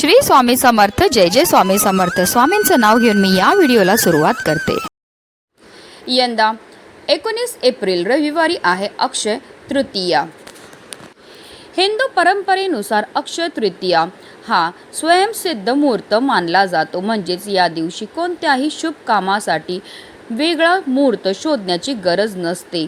श्री स्वामी समर्थ. जय जय स्वामी समर्थ. स्वामींचं नाव घेऊन मी या व्हिडिओला सुरुवात करते. यंदा 19 एप्रिल रविवारी आहे अक्षय तृतीया. हिंदू परंपरेनुसार अक्षय तृतीया हा स्वयंसिद्ध मुहूर्त मानला जातो. म्हणजेच या दिवशी कोणत्याही शुभ कामासाठी वेगळा मुहूर्त शोधण्याची गरज नसते.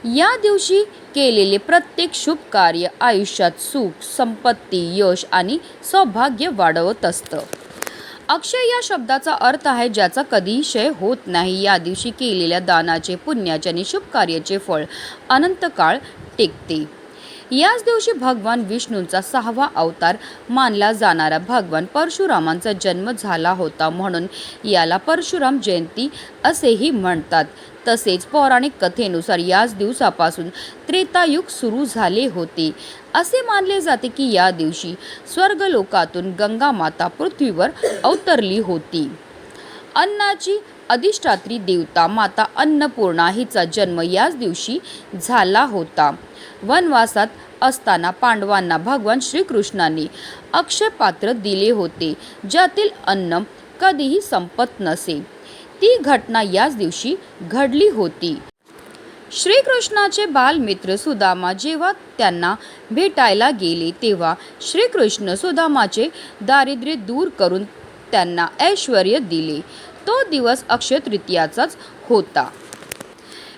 या दिवशी केलेले प्रत्येक शुभ कार्य आयुष्यात सुख, संपत्ती, यश आणि सौभाग्य वाढवत असतं. अक्षय या शब्दाचा अर्थ आहे ज्याचा कधीही क्षय होत नाही. या दिवशी केलेल्या दानाचे, पुण्याचे आणि शुभ कार्याचे फळ अनंत काळ टिकते. याच दिवशी भगवान विष्णूंचा 6वा अवतार मानला जाणारा भगवान परशुरामांचा जन्म झाला होता. म्हणून याला परशुराम जयंती असेही म्हणतात. तसेच पौराणिक कथेनुसार याच दिवसापासून त्रेतायुग सुरू झाले होते. असे मानले जाते की या दिवशी स्वर्गलोकातून गंगा माता पृथ्वीवर अवतरली होती. अन्नाची अधिष्ठात्री देवता माता अन्नपूर्णा हिचा जन्म याच दिवशी झाला होता. वनवासात असताना पांडवांना भगवान श्रीकृष्णांनी अक्षय पात्र दिले होते ज्यातील अन्न कधीही संपत नसे. ती घटना याच दिवशी घडली होती. श्रीकृष्णाचे बालमित्र सुदामा जेव्हा त्यांना भेटायला गेले तेव्हा श्रीकृष्ण सुदामाचे दारिद्र्य दूर करून त्यांना ऐश्वर्य दिले. तो दिवस अक्षय तृतीयाचाच होता.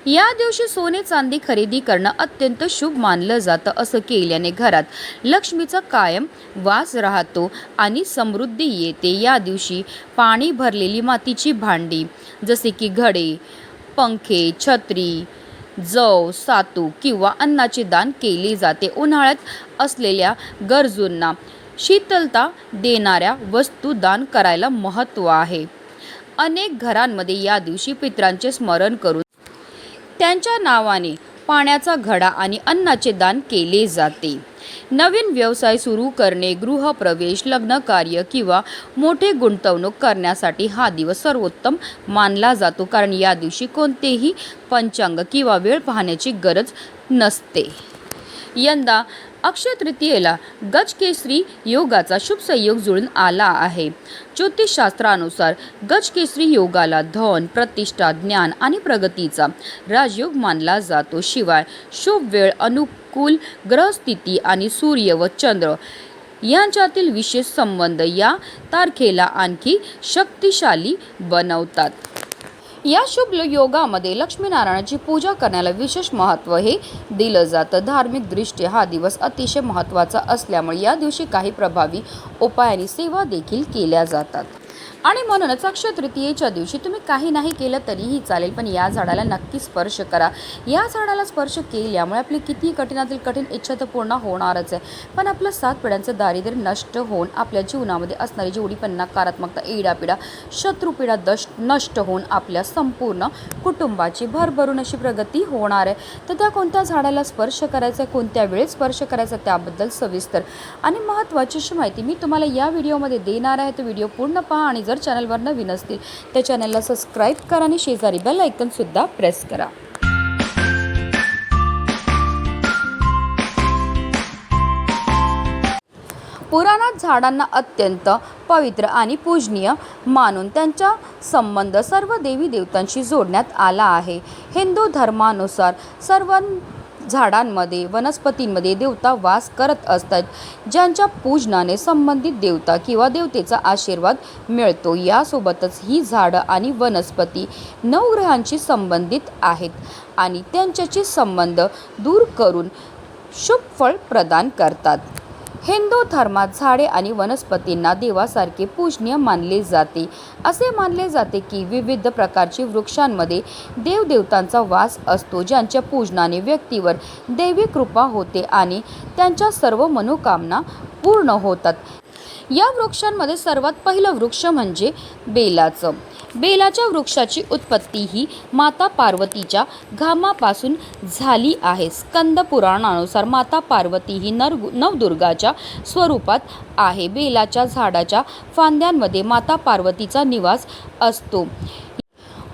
या दिवशी सोने चांदी खरेदी करणं अत्यंत शुभ मानलं जातं. असं केल्याने घरात लक्ष्मीचा कायम वास राहतो आणि समृद्धी येते. या दिवशी पाणी भरलेली मातीची भांडी जसे की घडे, पंखे, छत्री, जव, सातू किंवा अन्नाचे दान केले जाते. उन्हाळ्यात असलेल्या गरजूंना शीतलता देणाऱ्या वस्तू दान करायला महत्त्व आहे. अनेक घरांमध्ये या दिवशी पितरांचे स्मरण करून त्यांच्या नावाने पाण्याचा घडा आणि अन्नाचे दान केले जाते. नवीन व्यवसाय सुरू करणे, गृहप्रवेश, लग्नकार्य किंवा मोठे गुंतवणूक करण्यासाठी हा दिवस सर्वोत्तम मानला जातो. कारण या दिवशी कोणतेही पंचांग किंवा वेळ पाहण्याची गरज नसते. यंदा अक्षय तृतीयेला गजकेसरी योगाचा शुभ संयोग जुळून आला आहे. ज्योतिषशास्त्रानुसार गजकेसरी योगाला धन, प्रतिष्ठा, ज्ञान आणि प्रगतीचा राजयोग मानला जातो. शिवाय शुभ वेळ, अनुकूल ग्रहस्थिती आणि सूर्य व चंद्र यांच्यातील विशेष संबंध या तारखेला आणखी शक्तिशाली बनवतात. या शुभ योगामध्ये लक्ष्मीनारायणाची पूजा करण्याला विशेष महत्त्व हे दिलं जातं. धार्मिक दृष्ट्या हा दिवस अतिशय महत्त्वाचा असल्यामुळे या दिवशी काही प्रभावी उपाय आणि सेवा देखील केल्या जातात. आणि म्हणूनच अक्षय तृतीयेच्या दिवशी तुम्ही काही नाही केलं तरीही चालेल, पण या झाडाला नक्की स्पर्श करा. या झाडाला स्पर्श केल्यामुळे आपली कितीही कठीणातील कठीण इच्छा तर पूर्ण होणारच आहे, पण आपलं 7 पिढ्यांचं दारिद्र्य नष्ट होऊन आपल्या जीवनामध्ये असणारी जेवढी पण नकारात्मकता, इडापिडा, शत्रुपीडा नष्ट होऊन आपल्या संपूर्ण कुटुंबाची भरभरून अशी प्रगती होणार आहे. तर त्या कोणत्या झाडाला स्पर्श करायचा आहे, कोणत्या वेळेत स्पर्श करायचा त्याबद्दल सविस्तर आणि महत्त्वाची अशी माहिती मी तुम्हाला या व्हिडिओमध्ये देणार आहे. तो व्हिडिओ पूर्ण पहा आणि जर चॅनलवर नवीन असतील त्या चॅनलला सबस्क्राईब करा आणि शेजारी बेल आयकॉन सुद्धा प्रेस करा. पुराणात झाडांना अत्यंत पवित्र आणि पूजनीय मानून त्यांचा संबंध सर्व देवी देवतांशी जोडण्यात आला आहे. हिंदू धर्मानुसार सर्व झाडांमध्ये, वनस्पतींमध्ये देवता वास करत असतात ज्यांच्या पूजनाने संबंधित देवता किंवा देवतेचा आशीर्वाद मिळतो. यासोबतच ही झाडं आणि वनस्पती नवग्रहांशी संबंधित आहेत आणि त्यांच्याशी संबंध दूर करून शुभ फळ प्रदान करतात. हिंदू धर्मात झाडे आणि वनस्पतींना देवासारखे पूजनीय मानले जाते. असे मानले जाते की विविध प्रकारची वृक्षांमध्ये देवदेवतांचा वास असतो ज्यांच्या पूजनाने व्यक्तीवर दैवी कृपा होते आणि त्यांच्या सर्व मनोकामना पूर्ण होतात. या वृक्षांमध्ये सर्वात पहिलं वृक्ष म्हणजे बेलाचं. बेलाच्या वृक्षाची उत्पत्ती ही माता पार्वतीच्या घामापासून झाली आहे. स्कंद पुराणानुसार माता पार्वती ही नवदुर्गाच्या स्वरूपात आहे. बेलाच्या झाडाच्या फांद्यांमध्ये माता पार्वतीचा निवास असतो.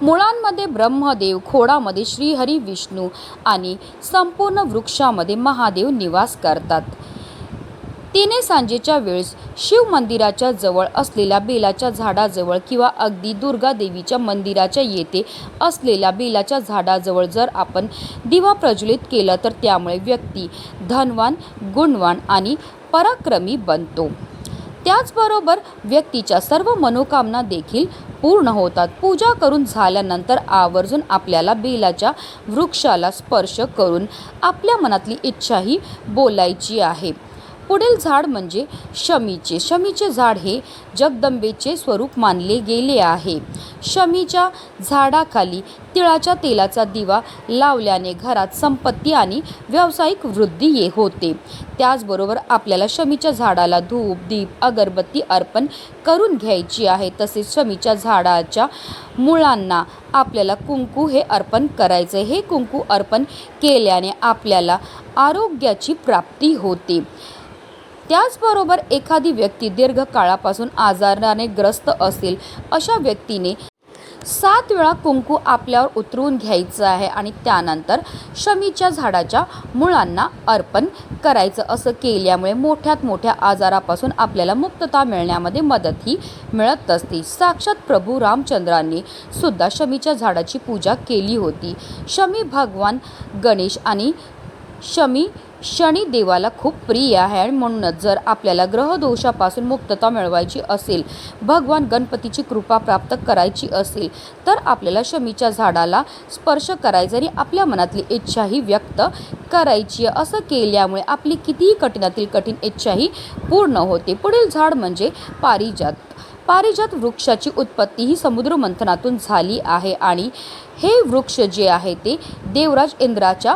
मुळांमध्ये ब्रह्मदेव, खोडामध्ये श्रीहरी विष्णू आणि संपूर्ण वृक्षामध्ये महादेव निवास करतात. तिने सांजेच्या वेळेस शिव मंदिराच्या जवळ असलेल्या बेलाच्या झाडाजवळ किंवा अगदी दुर्गा देवीच्या मंदिराच्या येथे असलेल्या बेलाच्या झाडाजवळ जर आपण दिवा प्रज्वलित केला तर त्यामुळे व्यक्ती धनवान, गुणवान आणि पराक्रमी बनतो. त्याचबरोबर व्यक्तीच्या सर्व मनोकामना देखील पूर्ण होतात. पूजा करून झाल्यानंतर आवर्जून आपल्याला बेलाच्या वृक्षाला स्पर्श करून आपल्या मनातली इच्छाही बोलायची आहे. पुढील झाड म्हणजे शमीचे. शमीचे झाड हे जगदंबेचे स्वरूप मानले गेले आहे. शमीच्या झाडाखाली तिळाच्या तेलाचा दिवा लावल्याने घरात संपत्ती आणि व्यावसायिक वृद्धी होते. त्याचबरोबर आपल्याला शमीच्या झाडाला धूप, दीप, अगरबत्ती अर्पण करून घ्यायची आहे. तसेच शमीच्या झाडाच्या मुळांना आपल्याला कुंकू हे अर्पण करायचे. हे कुंकू अर्पण केल्याने आपल्याला आरोग्याची प्राप्ती होते. त्याचबरोबर एखादी व्यक्ती दीर्घकाळापासून आजाराने ग्रस्त असेल अशा व्यक्तीने 7 वेळा कुंकू आपल्यावर उतरवून घ्यायचं आहे आणि त्यानंतर शमीच्या झाडाच्या मुळांना अर्पण करायचं. असं केल्यामुळे मोठ्यात मोठ्या आजारापासून आपल्याला मुक्तता मिळण्यामध्ये मदतही मिळत असते. साक्षात प्रभू रामचंद्रांनी सुद्धा शमीच्या झाडाची पूजा केली होती. शमी भगवान गणेश आणि शनी देवाला खूप प्रिय आहे आणि म्हणूनच जर आपल्याला ग्रहदोषापासून मुक्तता मिळवायची असेल, भगवान गणपतीची कृपा प्राप्त करायची असेल तर आपल्याला शमीच्या झाडाला स्पर्श करायचा आणि आपल्या मनातली इच्छाही व्यक्त करायची. असं केल्यामुळे आपली कितीही कठीणातील कठीण इच्छाही पूर्ण होते. पुढील झाड म्हणजे पारिजात. पारिजात वृक्षाची उत्पत्ती ही समुद्र मंथनातून झाली आहे आणि हे वृक्ष जे आहे ते देवराज इंद्राच्या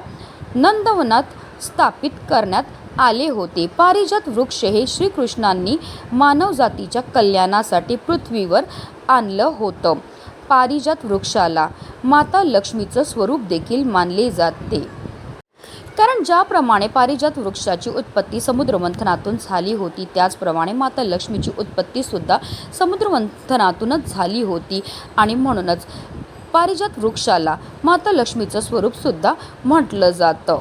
नंदवनात स्थापित करण्यात आले होते. पारिजात वृक्ष हे श्रीकृष्णांनी मानवजातीच्या कल्याणासाठी पृथ्वीवर आणलं होतं. पारिजात वृक्षाला माता लक्ष्मीचं स्वरूप देखील मानले जाते. कारण ज्याप्रमाणे पारिजात वृक्षाची उत्पत्ती समुद्रमंथनातून झाली होती त्याचप्रमाणे माता लक्ष्मीची उत्पत्ती सुद्धा समुद्रमंथनातूनच झाली होती आणि म्हणूनच पारिजात वृक्षाला माता लक्ष्मीचं स्वरूप सुद्धा म्हटलं जातं.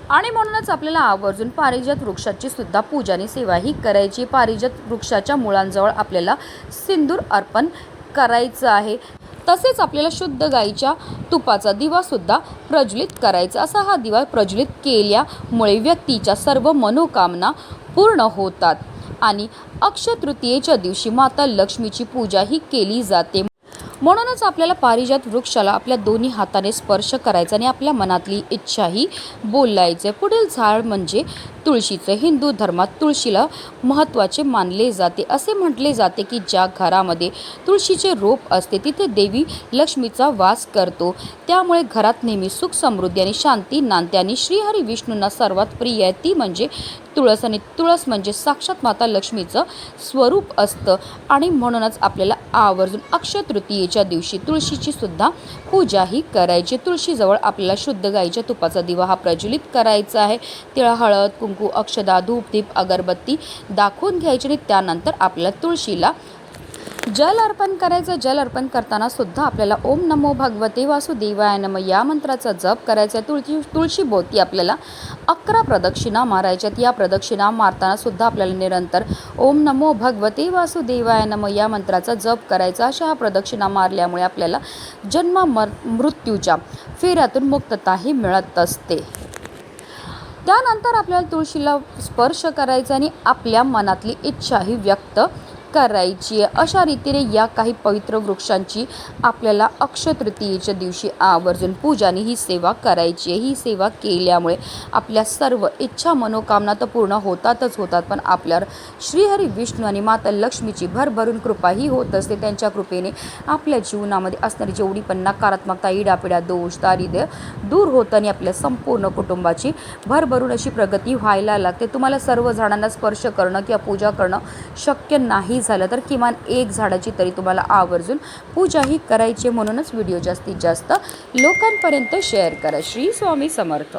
आणि म्हणूनच आपल्याला आवर्जून पारिजात वृक्षाची सुद्धा पूजाने सेवाही करायची. पारिजात वृक्षाच्या मुळांजवळ आपल्याला सिंदूर अर्पण करायचं आहे. तसेच आपल्याला शुद्ध गाईच्या तुपाचा दिवा सुद्धा प्रज्वलित करायचा. असा हा दिवा प्रज्वलित केल्यामुळे व्यक्तीच्या सर्व मनोकामना पूर्ण होतात. आणि अक्षय तृतीयेच्या दिवशी माता लक्ष्मीची पूजा ही केली जाते. म्हणूनच आपल्याला पारिजात वृक्षाला आपल्या दोन्ही हाताने स्पर्श करायचा आणि आपल्या मनातली इच्छाही बोलायचे. पुढील झाड म्हणजे तुळशीचे. हिंदू धर्मात तुळशीला महत्त्वाचे मानले जाते. असे म्हटले जाते की ज्या घरामध्ये तुळशीचे रोप असते तिथे देवी लक्ष्मीचा वास करतो. त्यामुळे घरात नेहमी सुख, समृद्धी आणि शांती नांदते. आणि श्रीहरी विष्णूंना सर्वात प्रिय आहे ती म्हणजे तुळस आणि तुळस म्हणजे साक्षात माता लक्ष्मीचं स्वरूप असतं. आणि म्हणूनच आपल्याला आवर्जून अक्षय तृतीयेच्या दिवशी तुळशीची सुद्धा पूजाही करायची. तुळशीजवळ आपल्याला शुद्ध गाईच्या तुपाचा दिवा हा प्रज्वलित करायचा आहे. तिळ, हळद, कुंकू, अक्षदा, धूप, दीप, अगरबत्ती दाखवून घ्यायची आणि त्यानंतर आपल्याला तुळशीला जल अर्पण करायचं. जल अर्पण करताना सुद्धा आपल्याला ओम नमो भगवते वासुदेवाय नमः या मंत्राचा जप करायचा. तुळशीभोवती आपल्याला 11 प्रदक्षिणा मारायच्यात. या प्रदक्षिणा मारताना सुद्धा आपल्याला निरंतर ओम नमो भगवते वासुदेवाय नमः या मंत्राचा जप करायचा. अशा हा प्रदक्षिणा मारल्यामुळे आपल्याला जन्म मृत्यूच्या फेऱ्यातून मुक्तताही मिळत असते. त्यानंतर आपल्याला तुळशीला स्पर्श करायचा आणि आपल्या मनातली इच्छाही व्यक्त करायची आहे. अशा रीतीने या काही पवित्र वृक्षांची आपल्याला अक्षय तृतीयेच्या दिवशी आवर्जून पूजाने ही सेवा करायची आहे. ही सेवा केल्यामुळे आपल्या सर्व इच्छा मनोकामना तर पूर्ण होतातच होतात, पण आपल्यावर श्रीहरी विष्णू आणि माता लक्ष्मीची भरभरून कृपाही होत असते. त्यांच्या कृपेने आपल्या जीवनामध्ये असणारी जेवढी पण नकारात्मकता, इडापिडा, दोष, दारिद्र्य दूर होतं आणि आपल्या संपूर्ण कुटुंबाची भरभरून अशी प्रगती व्हायला लागते. तुम्हाला सर्व झाडांना स्पर्श करणं किंवा पूजा करणं शक्य नाही झालं तर किमान एक झाडाची तरी तुम्हाला आवर्जून पूजाही करायची. म्हणूनच व्हिडिओ जास्तीत जास्त लोकांपर्यंत शेअर करा. श्री स्वामी समर्थ.